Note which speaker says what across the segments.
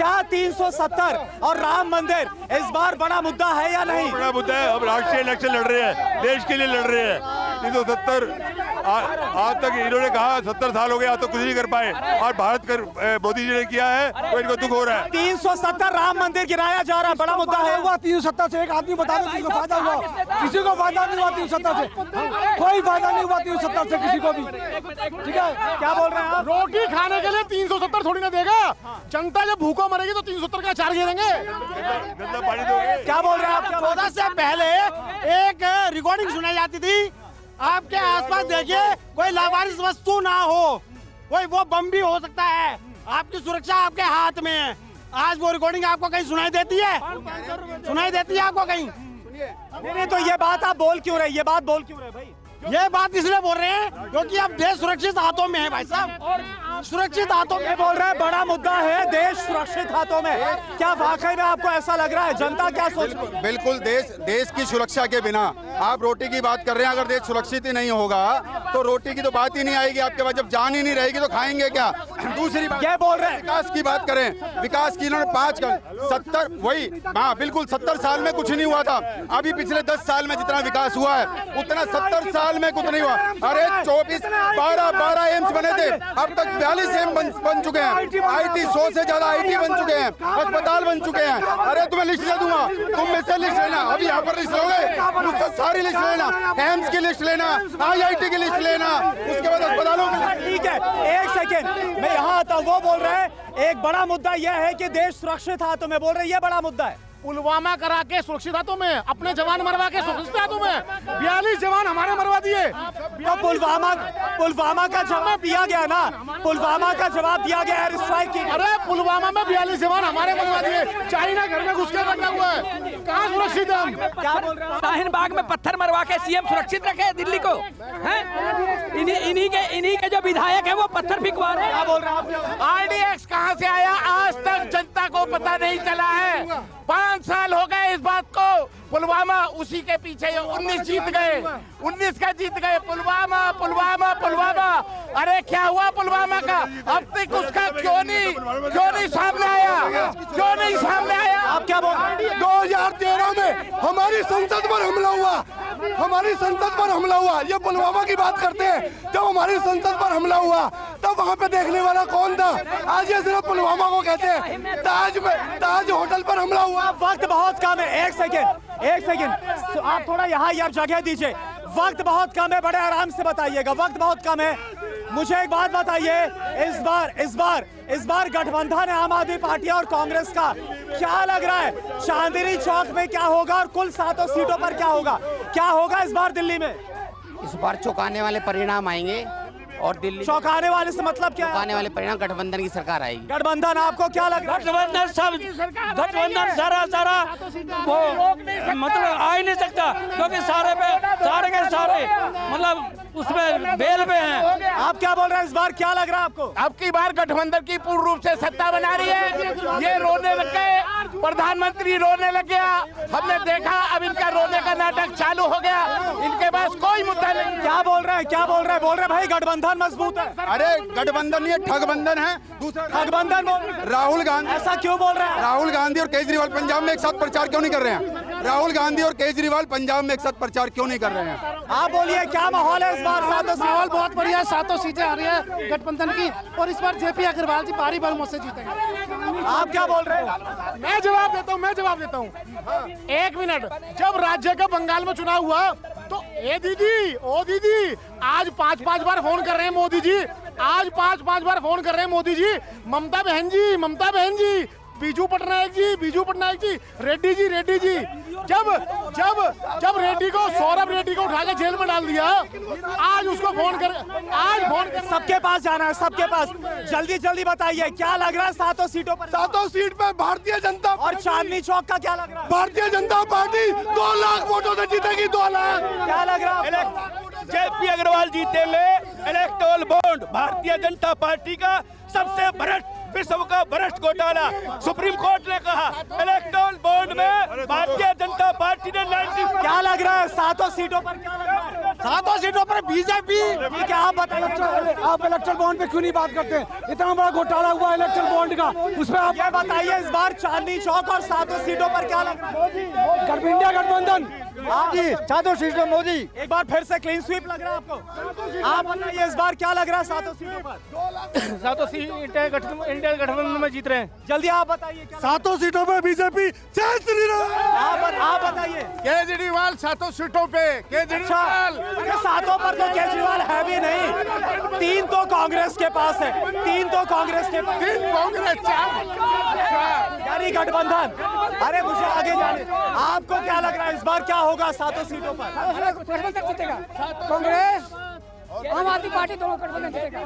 Speaker 1: क्या 370 और राम मंदिर इस बार बड़ा मुद्दा है या नहीं?
Speaker 2: बड़ा मुद्दा है। अब राष्ट्रीय इलेक्शन लड़ रहे हैं, देश के लिए लड़ रहे हैं। 370 आज तक इन्होंने कहा 70 साल हो गए, आज तो कुछ नहीं कर पाए, और भारत कर मोदी जी ने किया है, तो इनको दुख हो रहा है।
Speaker 1: 370 राम मंदिर गिराया जा रहा है, बड़ा मुद्दा है।
Speaker 3: हुआ 370 से एक आदमी बता दो किसी को फायदा हुआ? किसी को फायदा नहीं हुआ 370 से, कोई फायदा नहीं हुआ 370 से किसी को भी। ठीक है,
Speaker 1: क्या बोल रहे हैं आप?
Speaker 3: रोटी खाने के लिए 370 थोड़ी ना देगा। जनता जब भूखों मरेगी तो 370 का चार्ज गिरेंगे।
Speaker 2: गंदा पानी दोगे?
Speaker 1: क्या बोल रहे हैं आप?
Speaker 3: 14 से पहले एक रिकॉर्डिंग सुनाई जाती थी, आपके आसपास देखिए कोई लावारिस वस्तु ना हो, कोई वो बम भी हो सकता है, आपकी सुरक्षा आपके हाथ में है। आज वो रिकॉर्डिंग आपको कहीं सुनाई देती है? सुनाई देती है आपको कहीं?
Speaker 1: नहीं तो ये बात आप बोल क्यों रहे? ये बात बोल क्यों रहे भाई?
Speaker 3: ये बात इसलिए बोल रहे हैं क्योंकि अब देश सुरक्षित हाथों में है भाई साहब, सुरक्षित हाथों में।
Speaker 1: बोल रहे हैं बड़ा मुद्दा है, देश सुरक्षित हाथों में। क्या वाकई में आपको ऐसा लग रहा है? जनता क्या सोच रही है?
Speaker 4: बिल्कुल, देश की सुरक्षा के बिना आप रोटी की बात कर रहे हैं। अगर देश सुरक्षित ही नहीं होगा तो रोटी की तो बात ही नहीं आएगी आपके पास। जब जान ही नहीं रहेगी तो खाएंगे क्या? दूसरी बात,
Speaker 1: क्या बोल रहे हैं?
Speaker 4: विकास की बात करें, विकास की इन्होंने 70 वही, हाँ बिल्कुल, 70 साल में कुछ नहीं हुआ था। अभी पिछले 10 साल में जितना विकास हुआ है उतना 70 साल में कुछ नहीं हुआ। अरे 12 एम्स बने थे, अब तक 42 एम्स बन चुके हैं। IT 100 से ज्यादा IT बन चुके हैं, अस्पताल बन चुके हैं। अरे तुम्हें लिस्ट दे दूंगा, तुम में से लिस्ट लेना। अभी यहाँ पर लिस्ट लोगे, मुझसे सारी लिस्ट लेना, एम्स की लिस्ट लेना, IIT की लिस्ट लेना, उसके बाद अस्पतालों की।
Speaker 1: ठीक है, एक सेकेंड, मैं यहाँ आता हूँ। वो बोल रहे हैं एक बड़ा मुद्दा यह है कि देश सुरक्षित हाथों में, बोल रहे हैं ये बड़ा मुद्दा है।
Speaker 3: पुलवामा करा के सुरक्षित हाथों में, अपने जवान मरवा के सुरक्षित हाथों में, 42 जवान हमारे मरवा दिए।
Speaker 1: तो पुलवामा का जवाब दिया गया ना, पुलवामा का जवाब दिया गया एयर स्ट्राइक की।
Speaker 3: अरे पुलवामा में 42 जवान हमारे मरवा दिए, चाइना घर में घुस के रखा हुआ है, कहाँ सुरक्षित है हम?
Speaker 1: क्या बोल रहे हैं?
Speaker 5: शाहीन बाग में पत्थर मरवा के CM सुरक्षित रखे दिल्ली को, हैं? इन्हीं के जो विधायक है वो पत्थर फिकवा रहे हैं।
Speaker 1: क्या बोल रहे हैं आप?
Speaker 6: RDX कहाँ से आया आज तक जनता को पता नहीं चला है। 5 साल हो गए इस बात को। पुलवामा उसी के पीछे 19 जीत गए, 19 का जीत गए। पुलवामा पुलवामा पुलवामा, अरे क्या हुआ पुलवामा का? अब तक उसका क्यों नहीं सामने आया? क्यों नहीं सामने आया?
Speaker 1: आप क्या बोल रहे हैं?
Speaker 3: 2013 में हमारी संसद पर हमला हुआ, हमारी संसद पर हमला हुआ। ये पुलवामा की बात करते हैं। जब हमारी संसद पर हमला हुआ तब वहाँ पे देखने वाला कौन था? आज ये सिर्फ पुलवामा को कहते हैं। ताज होटल पर हमला हुआ।
Speaker 1: वक्त बहुत कम है, एक सेकेंड, तो आप थोड़ा यहाँ यार जगह दीजिए। वक्त बहुत कम है, बड़े आराम से बताइएगा, वक्त बहुत कम है। मुझे एक बात बताइए, इस बार गठबंधन है आम आदमी पार्टी और कांग्रेस का, क्या लग रहा है चांदनी चौक में क्या होगा और कुल 7 सीटों पर क्या होगा इस बार दिल्ली में?
Speaker 7: इस बार चौंकाने वाले परिणाम आएंगे और दिल्ली
Speaker 1: चौंकाने वाले से मतलब क्या है?
Speaker 7: चौंकाने वाले परिणाम, गठबंधन की सरकार आएगी।
Speaker 1: गठबंधन आपको क्या लग रहा है?
Speaker 5: गठबंधन सारा वो मतलब आ ही नहीं सकता, क्योंकि सारे के सारे मतलब उसमें बेल पे हैं।
Speaker 1: आप क्या बोल रहे हैं? इस बार क्या लग रहा है आपको?
Speaker 6: अब की बार गठबंधन की पूर्ण रूप से सत्ता बना रही है। ये रोने लग गए, प्रधानमंत्री रोने लग गया। हमने देखा अब इनका रोने का नाटक चालू हो गया। इनके पास कोई मुद्दा नहीं।
Speaker 1: क्या बोल रहे हैं? बोल रहे भाई गठबंधन मजबूत है।
Speaker 4: अरे गठबंधन नहीं है, ठगबंधन है। दूसरा
Speaker 1: गठबंधन बोल,
Speaker 4: राहुल गांधी,
Speaker 1: ऐसा क्यों बोल रहे हैं?
Speaker 4: राहुल गांधी और केजरीवाल पंजाब में एक साथ प्रचार क्यों नहीं कर रहे हैं? राहुल गांधी और केजरीवाल पंजाब में एक साथ प्रचार क्यों नहीं कर रहे हैं?
Speaker 1: आप बोलिए क्या माहौल है इस बार?
Speaker 3: माहौल बहुत बढ़िया है, 7 सीटें आ रही है गठबंधन की, और इस बार JP अग्रवाल जी भारी बहुमत से जीतेंगे।
Speaker 1: आप क्या बोल रहे हैं?
Speaker 3: मैं जवाब देता हूँ। 1 मिनट, जब राज्य का बंगाल में चुनाव हुआ तो ओ दीदी आज 5-5 बार फोन कर रहे हैं मोदी जी, आज 5-5 बार फोन कर रहे हैं मोदी जी। ममता बहन जी, बीजू पटनायक जी, रेड्डी जी। जब रेड्डी को, सौरभ रेड्डी को उठा के जेल में डाल दिया, आज उसको फोन कर
Speaker 1: सबके पास जाना है, सबके पास। जल्दी बताइए क्या लग रहा है 7 सीटों पर?
Speaker 3: 7 सीट पे भारतीय जनता
Speaker 1: और चांदनी चौक का क्या लग रहा है?
Speaker 3: भारतीय जनता पार्टी 2 लाख वोटों से जीतेगी, 2 लाख।
Speaker 1: क्या लग रहा है?
Speaker 2: JP अग्रवाल जीतेंगे। Electoral bond Bharatiya Janata party का सबसे भ्रष्ट, विश्व का भ्रष्ट घोटाला। सुप्रीम कोर्ट ने कहा इलेक्टोरल बॉन्ड में भारतीय जनता
Speaker 6: जनता पार्टी ने 90
Speaker 1: क्या लग रहा है सातों सीटों पर, क्या लग रहा है?
Speaker 3: सातों सीटों पर बीजेपी।
Speaker 1: ठीक है, आप बताइए,
Speaker 3: आप इलेक्ट्रल बॉन्ड पे क्यों नहीं बात करते? इतना बड़ा घोटाला हुआ इलेक्ट्रल बॉन्ड का, उस पर आप
Speaker 1: ये बताइए इस बार चांदनी चौक और सातों सीटों पर क्या लग रहा है?
Speaker 3: इंडिया गठबंधन।
Speaker 1: जी,
Speaker 3: सातों सीटों मोदी।
Speaker 1: एक बार फिर से क्लीन स्वीप लग रहा है आपको? आप बताइए इस बार क्या लग रहा है सातों सीटों पर?
Speaker 3: सातों सीट इंडिया गठबंधन में जीत रहे हैं।
Speaker 1: जल्दी आप बताइए क्या
Speaker 3: सातों सीटों पे बीजेपी।
Speaker 1: आप बताइए।
Speaker 6: केजरीवाल सातों सीटों पे, केजरीवाल
Speaker 1: अरे सातों पर तो केजरीवाल है भी नहीं, 3 तो कांग्रेस के पास है, 3 तो कांग्रेस के पास,
Speaker 6: 3 कांग्रेस, 4
Speaker 1: यानी गठबंधन। अरे मुझे आगे जाने, आपको क्या लग रहा है इस बार क्या होगा सातों सीटों पर?
Speaker 8: कांग्रेस आम आदमी पार्टी दोनों गठबंधन जीतेगा।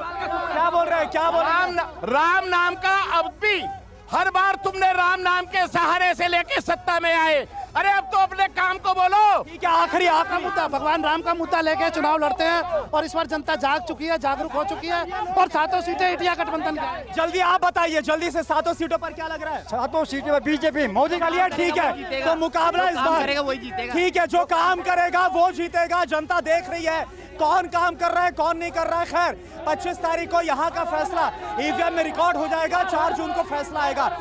Speaker 1: क्या बोल रहे हैं, क्या बोल रहे हैं?
Speaker 6: राम नाम का अब भी हर बार तुमने राम नाम के सहारे से लेके सत्ता में आए, अरे अब तो अपने काम को बोलो।
Speaker 1: ठीक है, आखिरी आपका मुद्दा,
Speaker 3: भगवान राम का मुद्दा लेके चुनाव लड़ते हैं और इस बार जनता जाग चुकी है, जागरूक हो चुकी है और सातों सीटें इंडिया गठबंधन की हैं।
Speaker 1: जल्दी आप बताइए, जल्दी से सातों सीटों पर क्या लग रहा है?
Speaker 3: सातों सीटें पर बीजेपी मोदी
Speaker 1: के लिए ठीक है, तो मुकाबला इस बार ठीक है, जो काम करेगा वो जीतेगा। जनता देख रही है कौन काम कर रहा है, कौन नहीं कर रहा है। खैर 25 तारीख को यहाँ का फैसला ईवीएम में रिकॉर्ड हो जाएगा, 4 जून को फैसला आएगा।